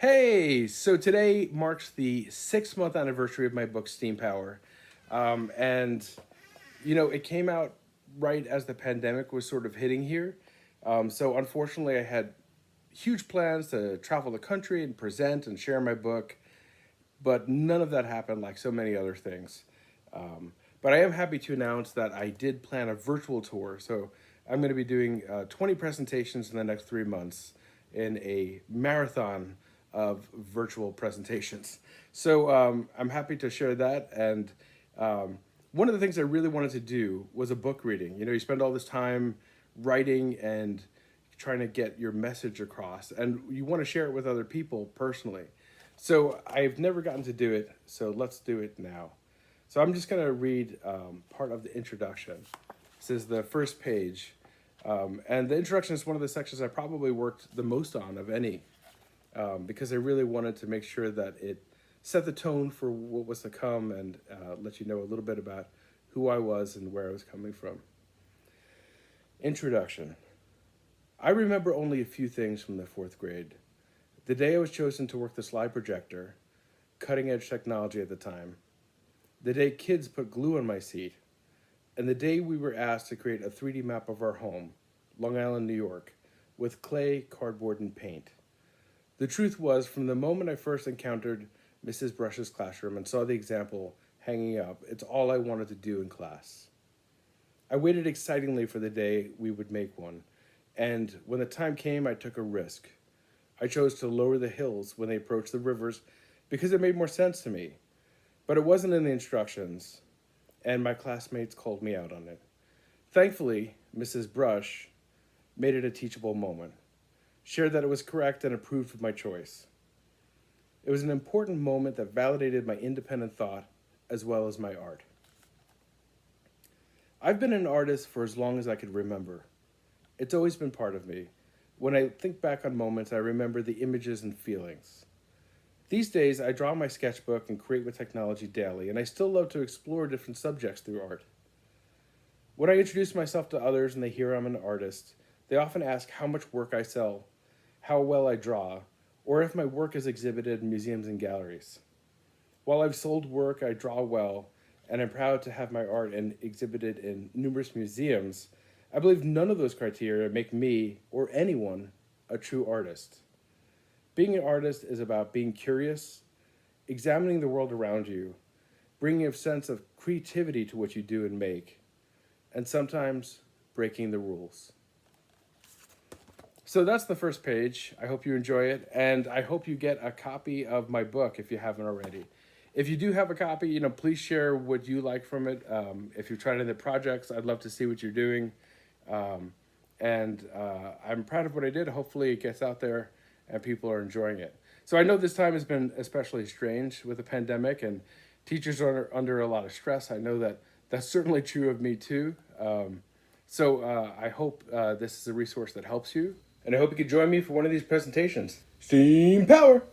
Hey, so today marks the 6 month anniversary of my book Steam Power. And, it came out right as the pandemic was sort of hitting here. So, unfortunately, I had huge plans to travel the country and present and share my book, but none of that happened like so many other things. But I am happy to announce that I did plan a virtual tour. So, I'm going to be doing 20 presentations in the next 3 months in a marathon of virtual presentations. So I'm happy to share that. And one of the things I really wanted to do was a book reading. You spend all this time writing and trying to get your message across, and you want to share it with other people personally. So I've never gotten to do it, so let's do it now. So I'm just going to read part of the introduction. This is the first page. And the introduction is one of the sections I probably worked the most on of any, because I really wanted to make sure that it set the tone for what was to come and let you know a little bit about who I was and where I was coming from. Introduction. I remember only a few things from the fourth grade. The day I was chosen to work the slide projector, cutting edge technology at the time. The day kids put glue on my seat. And the day we were asked to create a 3D map of our home, Long Island, New York, with clay, cardboard, and paint. The truth was, from the moment I first encountered Mrs. Brush's classroom and saw the example hanging up, it's all I wanted to do in class. I waited excitingly for the day we would make one, and when the time came, I took a risk. I chose to lower the hills when they approached the rivers because it made more sense to me. But it wasn't in the instructions, and my classmates called me out on it. Thankfully, Mrs. Brush made it a teachable moment, shared that it was correct, and approved of my choice. It was an important moment that validated my independent thought as well as my art. I've been an artist for as long as I could remember. It's always been part of me. When I think back on moments, I remember the images and feelings. These days, I draw my sketchbook and create with technology daily, and I still love to explore different subjects through art. When I introduce myself to others and they hear I'm an artist, they often ask how much work I sell, how well I draw, or if my work is exhibited in museums and galleries. While I've sold work, I draw well, and I'm proud to have my art exhibited in numerous museums, I believe none of those criteria make me, or anyone, a true artist. Being an artist is about being curious, examining the world around you, bringing a sense of creativity to what you do and make, and sometimes breaking the rules. So that's the first page. I hope you enjoy it, and I hope you get a copy of my book if you haven't already. If you do have a copy, please share what you like from it. If you've tried other projects, I'd love to see what you're doing. I'm proud of what I did. Hopefully it gets out there and people are enjoying it. So I know this time has been especially strange with the pandemic, and teachers are under a lot of stress. I know that that's certainly true of me too. I hope this is a resource that helps you, and I hope you could join me for one of these presentations. Steam Power!